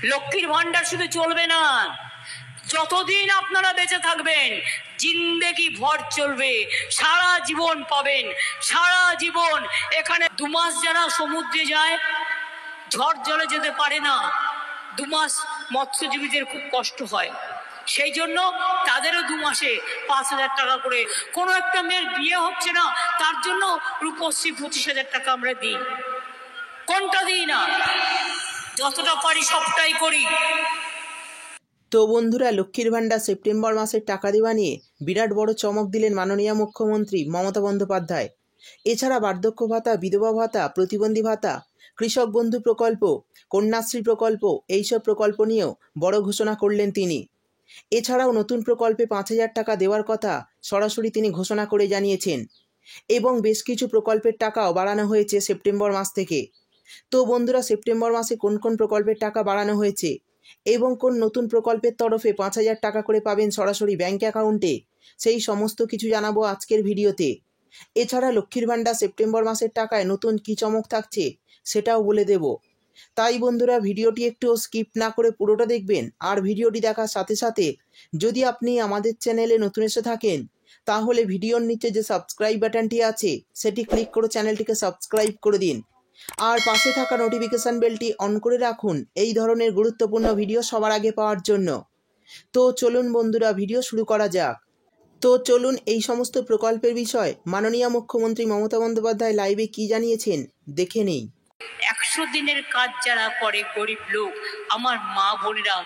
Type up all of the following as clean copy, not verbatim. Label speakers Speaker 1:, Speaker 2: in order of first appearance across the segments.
Speaker 1: লক্ষ্মীর ভান্ডার শুধু চলবে না, যতদিন আপনারা বেঁচে থাকবেন জিন্দেগি ভর চলবে, সারা জীবন পাবেন, সারা জীবন। এখানে 2 মাস যারা সমুদ্রে যায়, ঝড় জলে যেতে পারে না, 2 মাস মৎস্যজীবীদের খুব কষ্ট হয়, সেই জন্য তাদেরও 2 মাসে 5,000 টাকা করে। কোনো একটা মেয়ের বিয়ে হচ্ছে না, তার জন্য রূপশ্রী 25,000 টাকা আমরা দিই। কোনটা দিই না? যতটা পারি সবটাই করি।
Speaker 2: তো বন্ধুরা, লক্ষ্মীর ভান্ডার সেপ্টেম্বর মাসের টাকা দেওয়া নিয়ে বিরাট বড় চমক দিলেন মাননীয় মুখ্যমন্ত্রী মমতা বন্দ্যোপাধ্যায়। এছাড়া বার্ধক্য ভাতা, বিধবা ভাতা, প্রতিবন্ধী ভাতা, কৃষক বন্ধু প্রকল্প, কন্যাশ্রী প্রকল্প, এইসব প্রকল্প নিয়েও বড় ঘোষণা করলেন তিনি। এছাড়াও নতুন প্রকল্পে 5,000 টাকা দেওয়ার কথা সরাসরি তিনি ঘোষণা করে জানিয়েছেন এবং বেশ কিছু প্রকল্পের টাকাও বাড়ানো হয়েছে সেপ্টেম্বর মাস থেকে। তো বন্ধুরা, সেপ্টেম্বর মাসে কোন কোন প্রকল্পের টাকা বাড়ানো হয়েছে এবং কোন নতুন প্রকল্পের তরফে 5,000 টাকা করে পাবেন সরাসরি ব্যাঙ্ক অ্যাকাউন্টে, সেই সমস্ত কিছু জানাবো আজকের ভিডিওতে। এছাড়া লক্ষ্মীর ভান্ডার সেপ্টেম্বর মাসের টাকায় নতুন কী চমক থাকছে সেটাও বলে দেব। তাই বন্ধুরা, ভিডিওটি একটু স্কিপ না করে পুরোটা দেখবেন। আর ভিডিওটি দেখার সাথে সাথে যদি আপনি আমাদের চ্যানেলে নতুন এসে থাকেন তাহলে ভিডিওর নিচে যে সাবস্ক্রাইব বাটনটি আছে সেটি ক্লিক করে চ্যানেলটিকে সাবস্ক্রাইব করে দিন আর পাশে থাকা নোটিফিকেশান বেলটি অন করে রাখুন এই ধরনের গুরুত্বপূর্ণ ভিডিও সবার আগে পাওয়ার জন্য। তো চলুন বন্ধুরা, ভিডিও শুরু করা যাক। তো চলুন এই সমস্ত প্রকল্পের বিষয় মাননীয় মুখ্যমন্ত্রী মমতা বন্দ্যোপাধ্যায় লাইভে কি জানিয়েছেন দেখে নেই।
Speaker 1: 100 দিনের কাজ যারা করে গরিব লোক, আমার মা বোনেরা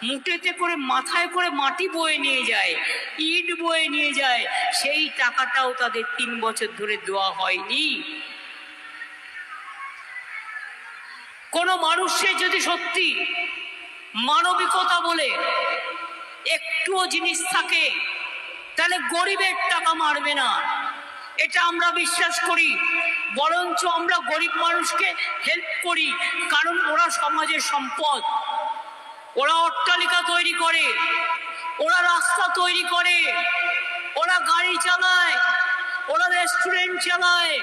Speaker 1: মুটেতে করে মাথায় করে মাটি বয়ে নিয়ে যায়, ইট বয়ে নিয়ে যায়, সেই টাকাটাও তাদের 3 বছর ধরে দেওয়া হয়নি। কোনো মানুষের যদি সত্যি মানবিকতা বলে একটুও জিনিস থাকে তাহলে গরিবের টাকা মারবে না, এটা আমরা বিশ্বাস করি। বরঞ্চ আমরা গরিব মানুষকে হেল্প করি, কারণ ওরা সমাজের সম্পদ। ওরা অট্টালিকা তৈরি করে, ওরা রাস্তা তৈরি করে, ওরা গাড়ি চালায়, ওরা রেস্টুরেন্ট চালায়,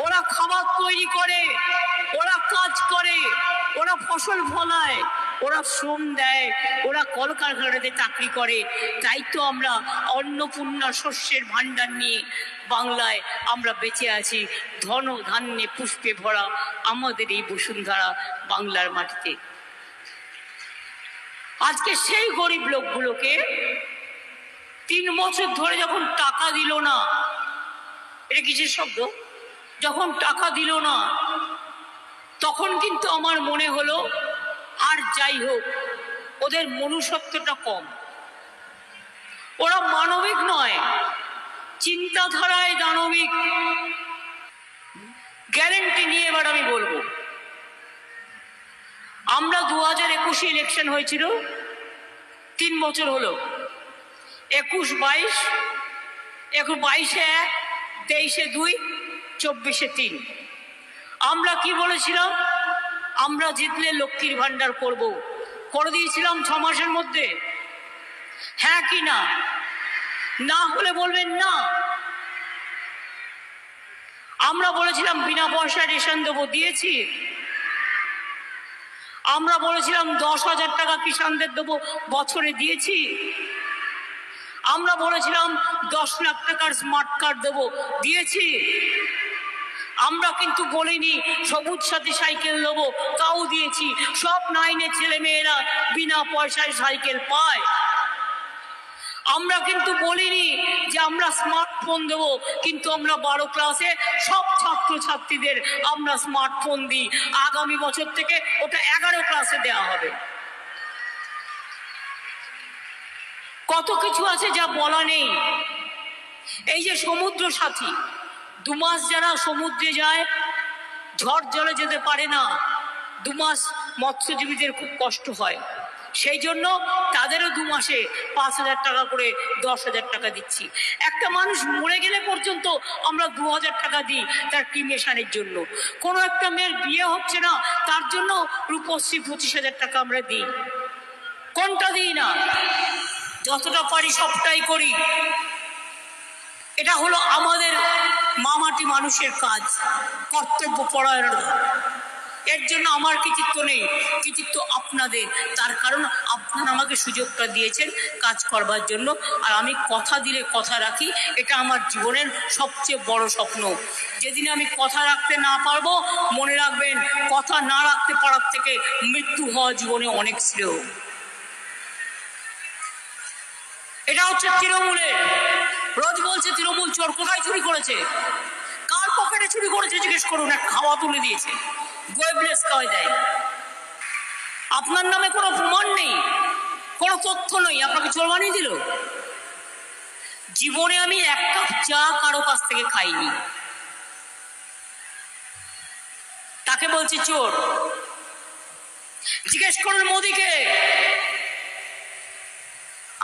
Speaker 1: ওরা খাবার তৈরি করে, ওরা কাজ করে, ওরা ফসল ফলায়, ওরা শ্রম দেয়, ওরা কলকারখানাতে চাকরি করে। তাই তো আমরা অন্নপূর্ণা শস্যের ভাণ্ডার নিয়ে বাংলায় আমরা বেঁচে আছি, ধন ধান্যে পুষ্পে ভরা আমাদের এই বসুন্ধরা বাংলার মাটিতে। আজকে সেই গরিব লোকগুলোকে 3 বছর ধরে যখন টাকা দিল না, এটা কিসের শব্দ, যখন টাকা দিল না, তখন কিন্তু আমার মনে হলো আর যাই হোক ওদের মনুষ্যত্বটা কম, ওরা মানবিক নয়, চিন্তাধারায় দানবিক। গ্যারেন্টি নিয়ে এবার আমি বলবো, আমরা 2021 ইলেকশন হয়েছিল, 3 বছর হলো, 21-22, 22-এ 1, 23-এ 2, 24-এ 3। আমরা কি বলেছিলাম? আমরা জিতলে লক্ষ্মীর ভান্ডার করব, করে দিয়েছিলাম 6 মাসের মধ্যে। হ্যাঁ কি না? না হলে বলবেন না। আমরা বলেছিলাম বিনা পয়সায় রেশন দেবো, দিয়েছি। আমরা বলেছিলাম 10,000 টাকা কিষানদের দেবো, বছরে দিয়েছি। আমরা বলেছিলাম 10 লাখ টাকার স্মার্ট কার্ড দেবো, দিয়েছি। আমরা কিন্তু বলিনি সবুজ সাথী সাইকেল দেবো, তাও দিয়েছি। সব 9-এর ছেলে মেয়েরা বিনা পয়সায় সাইকেল পায়। আমরা কিন্তু বলিনি যে আমরা স্মার্টফোন দেবো, কিন্তু আমরা 12 ক্লাসে সব ছাত্রছাত্রীদের আমরা স্মার্টফোন দিই। আগামী বছর থেকে ওটা 11 ক্লাসে দেওয়া হবে। কত কিছু আছে যা বলা নেই। এই যে সমুদ্র সাথী, 2 মাস যারা সমুদ্রে যায়, ঝড় জলে যেতে পারে না, 2 মাস মৎস্যজীবীদের খুব কষ্ট হয়, সেই জন্য তাদেরও 2 মাসে 5,000 টাকা করে 10,000 টাকা দিচ্ছি। একটা মানুষ মরে গেলে পর্যন্ত আমরা 2,000 টাকা দিই তার ক্রিমেশনের জন্য। কোনো একটা মেয়ের বিয়ে হচ্ছে না, তার জন্য রূপশ্রী 25,000 টাকা আমরা দিই। কোনটা দিই না? যতটা পারি সবটাই করি। এটা হলো আমাদের মামাটি মানুষের কাজ, কর্তব্য পরায়ণতা। এর জন্য আমার কৃতিত্ব নেই, কৃতিত্ব আপনাদের। তার কারণ আপনারা আমাকে সুযোগটা দিয়েছেন কাজ করবার জন্য, আর আমি কথা দিলে কথা রাখি, এটা আমার জীবনের সবচেয়ে বড় স্বপ্ন। যেদিন আমি কথা রাখতে না পারবো, মনে রাখবেন কথা না রাখতে পারার থেকে মৃত্যু হওয়া জীবনে অনেক শ্রেয়। এটা হচ্ছে তৃণমূলের। রোজ বলছে তৃণমূল চোর, কোথায় চুরি করেছে, কার পকেটে চুরি করেছে জিজ্ঞেস করুন, এক খাওয়া তুলে দিয়েছে, গোয়েবলেস খাওয়াই দেয়। আপনার নামে কোনো প্রমাণ নেই, কোনো তথ্য নেই, আপনাকে চোর বানিয়ে দিল। জীবনে আমি এক কাপ চা কারো কাছ থেকে খাইনি, তাকে বলছি চোর। জিজ্ঞেস করুন মোদিকে,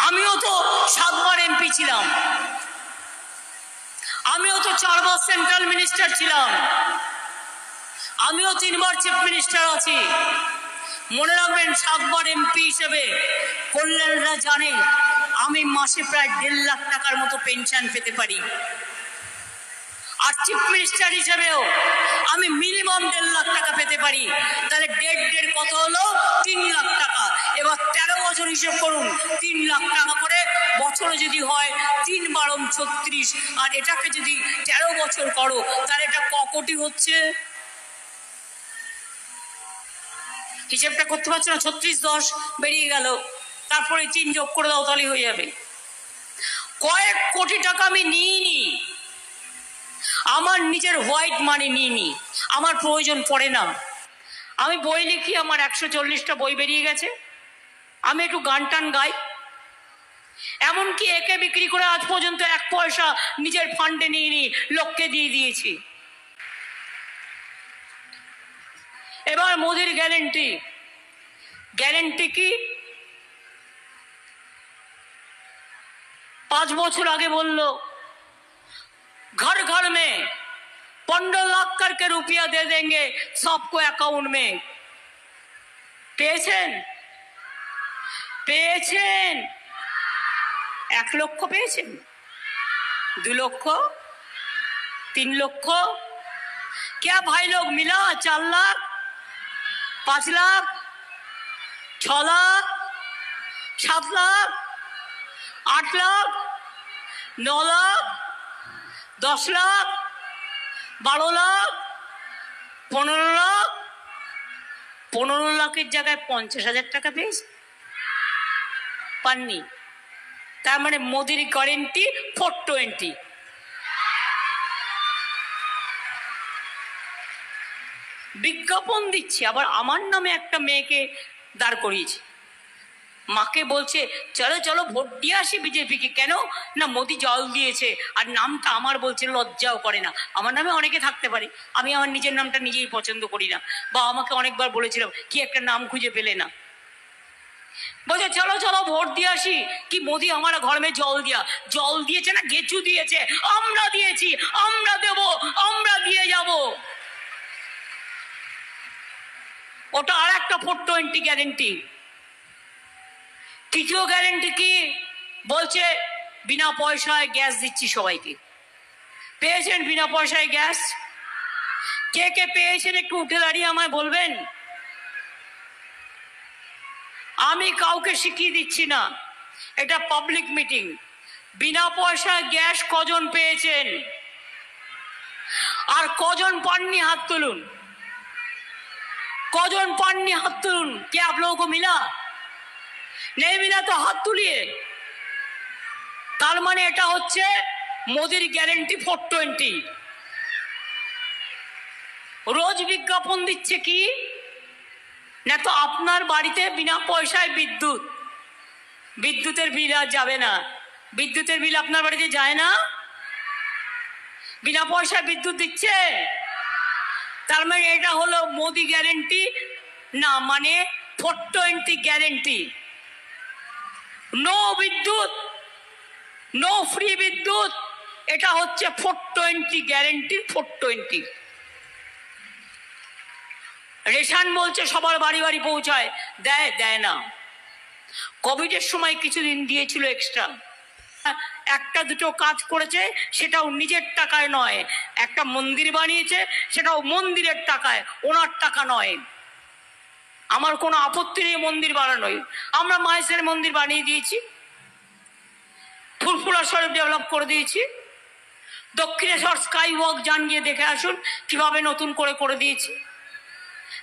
Speaker 1: আমিও তো 7 বার এমপি ছিলাম, আমিও তো 4 বার সেন্ট্রাল মিনিস্টার ছিলাম, আমিও 3 বার চিফ মিনিস্টার আছি। মনে রাখবেন 7 বার এমপি হিসেবে কল্যাণরা জানে আমি মাসে প্রায় 1.5 লাখ টাকার মতো পেনশন পেতে পারি, আর চিফ মিনিস্টার হিসেবেও আমি মিনিমাম 1.5 লাখ টাকা পেতে পারি। তাহলে 1.5 কত হলো? 3 লাখ টাকা। এবার 13 বছর হিসেব করুন, 3 লাখ টাকা করে বছরে যদি হয় 3 বারম 36, আর এটাকে যদি 13 বছর করো তাহলে এটা ক কোটি হচ্ছে? হিসেবটা করতে পারছো না? 36-10 বেরিয়ে গেল, তারপরে 3 যোগ করে দাও, তাহলে হয়ে যাবে। কয়েক কোটি টাকা আমি নিইনি, আমার নিজের হোয়াইট মানি নিইনি, আমার প্রয়োজন পড়ে না। আমি বই লিখি, আমার 140টা বই বেরিয়ে গেছে, আমি একটু গান টান গাই, এমনকি একে বিক্রি করে আজ পর্যন্ত 1 পয়সা নিজের ফান্ডে নিইনি, লোককে দিয়ে দিয়েছি। এবার মোদির গ্যারেন্টি। গ্যারেন্টি কি? 5 বছর আগে বলল घर घर में 15 लाख करके रुपया दे देंगे सबको अकाउंट में। পেয়েছেন? পেয়েছেন? 1 লক্ষ পেয়েছেন, 2 লক্ষ, 3 লক্ষ? क्या भाई लोग मिला? 4 लाख, 5 लाख, 6 लाख, 7 लाख, 8 लाख, 9 लाख, 10 লাখ, 12 লাখ, 15 লাখ? 15 লাখের জায়গায় 50,000 টাকা পেয়েছে, পাননি। তার মানে মোদির গ্যারেন্টি 420। বিজ্ঞাপন দিচ্ছে, আবার আমার নামে একটা মেয়েকে দাঁড় করিয়েছে, মাকে বলছে চলো চলো ভোট দিয়ে আসি বিজেপিকে। কেন না মোদি জল দিয়েছে, আর নামটা আমার বলছে, লজ্জাও করে না। আমার নামে অনেকে থাকতে পারে, আমি আমার নিজের নামটা নিজেই পছন্দ করি না, বা আমাকে অনেকবার বলেছিলাম কি একটা নাম খুঁজে পেলে না, বলছে চলো চলো ভোট দিয়ে আসি। কি মোদি আমার ঘর মে জল দিয়া, জল দিয়েছে না গেচু দিয়েছে? আমরা দিয়েছি, আমরা দেব, আমরা দিয়ে যাব। ওটা আর একটা 420 গ্যারেন্টি। তৃতীয় গ্যারেন্টি কি? বলছে বিনা পয়সায় গ্যাস দিচ্ছি সবাইকে। পেয়েছেন বিনা পয়সায় গ্যাস? কে কে পেয়েছেন একটু উঠে দাঁড়িয়ে আমায় বলবেন। আমি কাউকে শিখিয়ে দিচ্ছি না, এটা পাবলিক মিটিং। বিনা পয়সায় গ্যাস কজন পেয়েছেন আর কজন পাননি হাত তুলুন, কজন পাননি হাত তুলুন। কে आप लोगों को मिला? नहीं मिला तो हाथ তুলিয়ে। তার মানে এটা হচ্ছে মোদির গ্যারেন্টি 420। রোজ বিজ্ঞাপন দিচ্ছে কি না, তো আপনার বাড়িতে বিনা পয়সায় বিদ্যুৎ, বিদ্যুতের বিল আর যাবে না। বিদ্যুতের বিল আপনার বাড়িতে যায় না, বিনা পয়সায় বিদ্যুৎ দিচ্ছে। তার মানে এটা হলো মোদি গ্যারেন্টি না, মানে 420 গ্যারেন্টি। নো বিদ্যুৎ, নো ফ্রি বিদ্যুৎ, এটা হচ্ছে 420 গ্যারেন্টি। 420 রেশন বলছে সবার বাড়ি বাড়ি পৌঁছায়, দেয় না। কোভিডের সময় কিছুদিন দিয়েছিল এক্সট্রা, একটা দুটো কাজ করেছে, সেটাও নিজের টাকায় নয়। একটা মন্দির বানিয়েছে, সেটাও মন্দিরের টাকায়, ওনার টাকা নয়। আমার কোনো আপত্তি নেই মন্দির বানানোই। আমরা মাহেশের মন্দির বানিয়ে দিয়েছি, ফুরফুরা শরীফ ডেভেলপ করে দিয়েছি, দক্ষিণেশ্বর স্কাই ওয়াক যান গিয়ে দেখে আসুন কিভাবে নতুন করে করে দিয়েছি।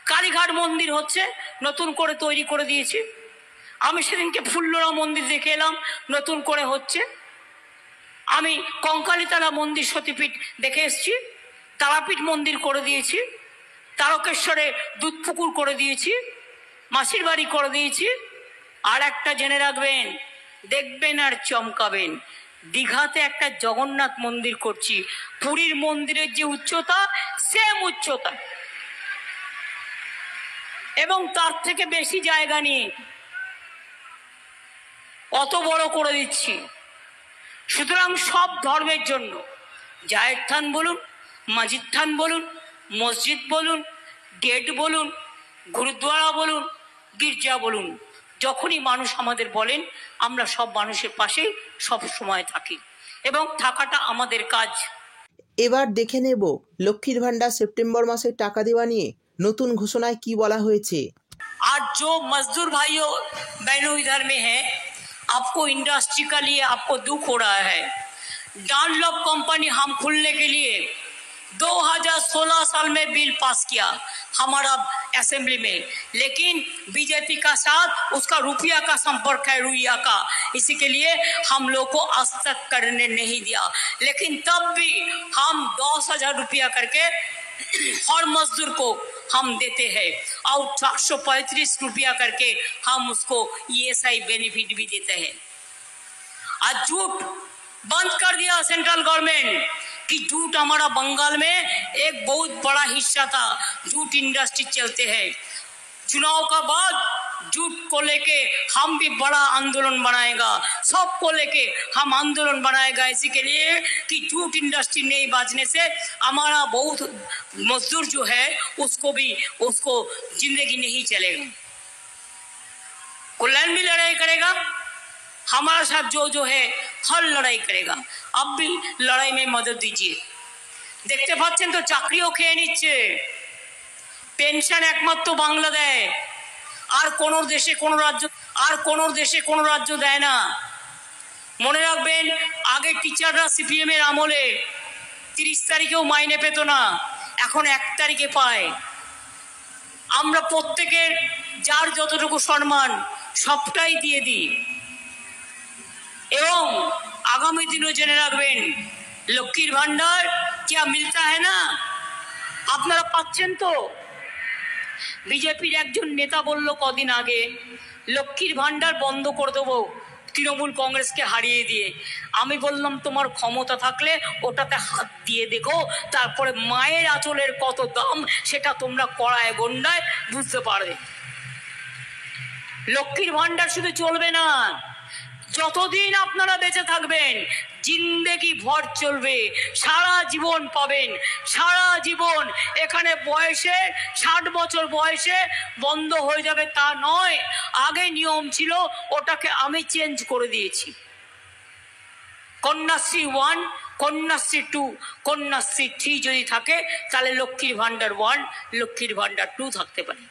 Speaker 1: কালীঘাট মন্দির হচ্ছে, নতুন করে তৈরি করে দিয়েছি। আমি সেদিনকে ফুল্লরা মন্দির দেখে এলাম, নতুন করে হচ্ছে। আমি কঙ্কালীতলা মন্দির সতীপীঠ দেখে এসছি, তারাপীঠ মন্দির করে দিয়েছি, তারকেশ্বরে দুধপুকুর করে দিয়েছি, মাসির বাড়ি করে দিয়েছি। আর একটা জেনে রাখবেন, দেখবেন আর চমকাবেন, দীঘাতে একটা জগন্নাথ মন্দির করছি। পুরীর মন্দিরের যে উচ্চতা, সেম উচ্চতা, এবং তার থেকে বেশি জায়গা নিয়ে অত বড় করে দিচ্ছি। সুতরাং সব ধর্মের জন্য, জায়ের থান বলুন, মাজিদ থান বলুন, মসজিদ বলুন, গেট বলুন, গুরুদ্বারা বলুন, গির্জা বলুন, যখনই মানুষ আমাদের বলেন, আমরা সব মানুষের পাশে সব সময় থাকি এবং থাকাটা আমাদের কাজ।
Speaker 2: এবার দেখে নেব লক্ষ্মীর ভান্ডার সেপ্টেম্বর মাসের টাকা দেওয়া নিয়ে নতুন ঘোষণায় কি বলা হয়েছে।
Speaker 1: आज जो मजदूर भाइयों बहनों इधर में है, आपको इंडस्ट्री का लिए आपको दुख हो रहा है। डानलॉप कंपनी हम खुलने के लिए 2016 साल में बिल पास किया हमारा असेंबली में, लेकिन बीजेपी का साथ उसका रुपया का संपर्क है, रुपया का, इसी के लिए हम लोग को आज तक करने नहीं दिया। लेकिन तब भी हम 10,000 रुपया करके हर मजदूर को हम देते हैं और 435 रुपया करके हम उसको ESI बेनिफिट भी देते हैं। आज जूट बंद कर दिया सेंट्रल गवर्नमेंट कि जूट हमारा बंगाल में एक बहुत बड़ा हिस्सा था, जूट इंडस्ट्री चलते हैं। चुनाव का बाद जूट को लेके हम भी बड़ा आंदोलन बनाएगा, सबको लेके हम आंदोलन बनाएगा, इसी के लिए कि जूट इंडस्ट्री नहीं बाजने से हमारा बहुत मजदूर जो है उसको जिंदगी नहीं चलेगा। कल्याण भी लड़ाई करेगा, हमारा साथ जो है हर लड़ाई करेगा। अब भी लड़ाई में मदद दीजिए। देखते पाচ্ছেন তো চাকরিও খেয়ে নিচ্ছে, পেনশন একমাত্র বাংলা দেয়, আর কোনো দেশে কোনো রাজ্য দেয় না। মনে রাখবেন, আগে টিচাররা সিপিএম এর আমলে 30 তারিখেও মাইনে পেত না, এখন 1 তারিখে পায়। আমরা প্রত্যেকের যার যতটুকু সম্মান সবটাই দিয়ে দিই। এবং আগামী দিনও জেনে রাখবেন, লক্ষ্মীর ভান্ডার क्या मिलता है ना, আপনারা পাচ্ছেন তো। বিজেপির একজন নেতা বলল কদিন আগে, লক্ষ্মীর ভান্ডার বন্ধ করে দেবো তৃণমূল কংগ্রেসকে হারিয়ে দিয়ে। আমি বললাম, তোমার ক্ষমতা থাকলে ওটাতে হাত দিয়ে দেখো, তারপরে মায়ের আঁচলের কত দাম সেটা তোমরা কড়ায় গন্ডায় বুঝতে পারবে। লক্ষ্মীর ভান্ডার শুধু চলবে না, যতদিন আপনারা বেঁচে থাকবেন জিন্দেগি ভর চলবে, সারা জীবন পাবেন, সারা জীবন। এখানে বয়সে 60 বছর বয়সে বন্ধ হয়ে যাবে তা নয়, আগে নিয়ম ছিল, ওটাকে আমি চেঞ্জ করে দিয়েছি। কন্যাশ্রী 1, কন্যাশ্রী 2, কন্যাশ্রী 3 যদি থাকে, তাহলে লক্ষ্মীর ভান্ডার 1, লক্ষ্মীর ভান্ডার 2 থাকতে পারে।